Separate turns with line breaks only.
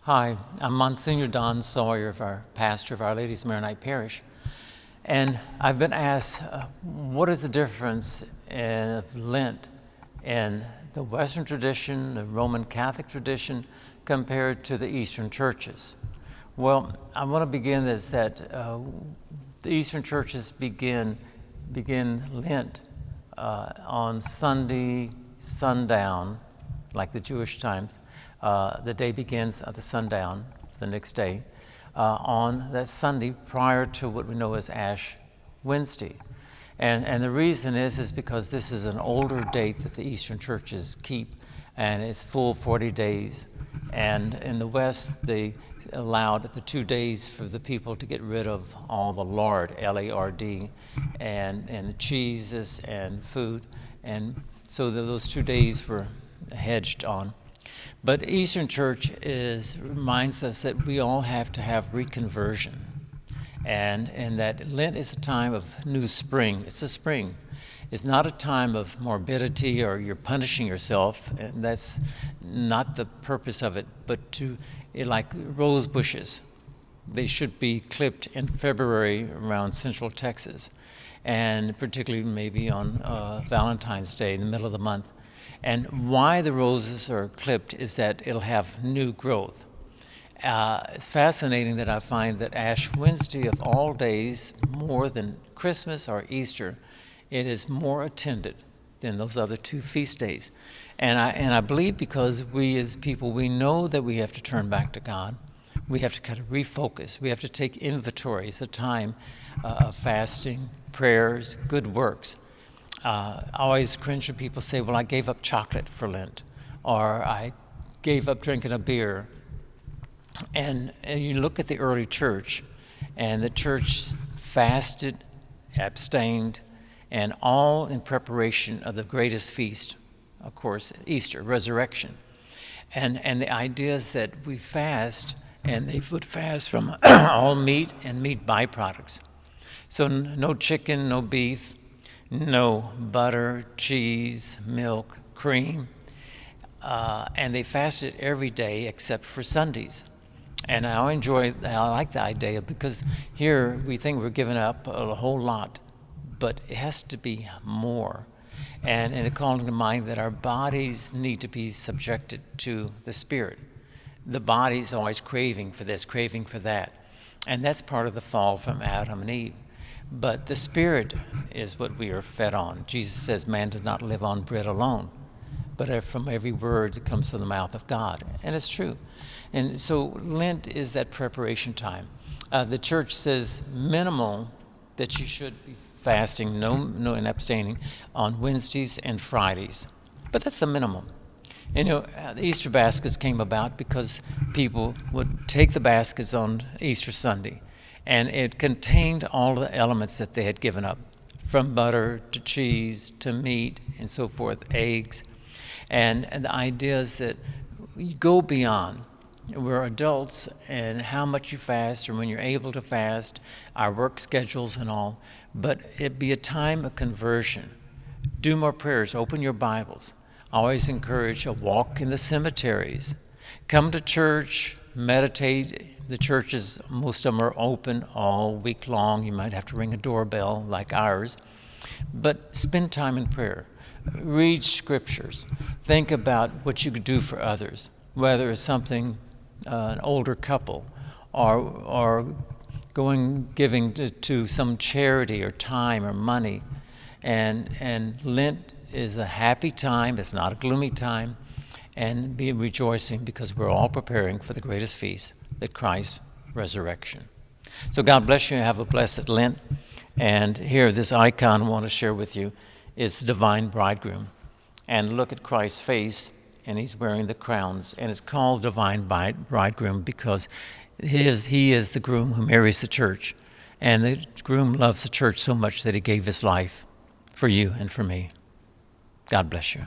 Hi, I'm Monsignor Don Sawyer, pastor of Our Lady's Maronite Parish. And I've been asked, what is the difference in Lent in the Western tradition, the Roman Catholic tradition, compared to the Eastern churches? Well, I want to begin this that the Eastern churches begin Lent on Sunday sundown, like the Jewish times. The day begins at the sundown the next day on that Sunday prior to what we know as Ash Wednesday. And the reason is because this is an older date that the Eastern churches keep, and it's full 40 days. And in the West, they allowed the 2 days for the people to get rid of all the lard, L-A-R-D, and the cheeses and food. And so those 2 days were hedged on. But Eastern Church reminds us that we all have to have reconversion, and that Lent is a time of new spring. It's a spring. It's not a time of morbidity or you're punishing yourself, and that's not the purpose of it, but like rose bushes. They should be clipped in February around Central Texas, and particularly maybe on Valentine's Day in the middle of the month. And why the roses are clipped is that it'll have new growth. It's fascinating that I find that Ash Wednesday of all days, more than Christmas or Easter, it is more attended than those other two feast days. And I believe because we as people, we know that we have to turn back to God. We have to kind of refocus. We have to take inventory. It's a time of fasting, prayers, good works. I always cringe when people say, well, I gave up chocolate for Lent, or I gave up drinking a beer. And you look at the early church, and the church fasted, abstained, and all in preparation of the greatest feast, of course, Easter, resurrection. And the idea is that we fast, and they would fast from all meat and meat byproducts. So no chicken, no beef, no butter, cheese, milk, cream, and they fasted every day except for Sundays. And I like the idea because here we think we're giving up a whole lot, but it has to be more. And it called to mind that our bodies need to be subjected to the Spirit. The body's always craving for this, craving for that. And that's part of the fall from Adam and Eve. But the Spirit is what we are fed on. Jesus says man does not live on bread alone, but from every word that comes from the mouth of God. And it's true. And so Lent is that preparation time. The church says minimal that you should be fasting, no and abstaining on Wednesdays and Fridays. But that's the minimum. The Easter baskets came about because people would take the baskets on Easter Sunday, and it contained all the elements that they had given up, from butter to cheese to meat and so forth, eggs. And the idea is that you go beyond. We're adults, and how much you fast or when you're able to fast, our work schedules and all, but it be a time of conversion. Do more prayers, open your Bibles. Always encourage a walk in the cemeteries. Come to church, meditate. The churches, most of them are open all week long. You might have to ring a doorbell like ours. But spend time in prayer. Read scriptures. Think about what you could do for others, whether it's something, an older couple, or giving to some charity or time or money. And Lent is a happy time. It's not a gloomy time. And be rejoicing because we're all preparing for the greatest feast, that Christ's resurrection. So God bless you and have a blessed Lent. And here, this icon I want to share with you is the divine bridegroom. And look at Christ's face, and he's wearing the crowns. And it's called divine bridegroom because he is the groom who marries the church. And the groom loves the church so much that he gave his life for you and for me. God bless you.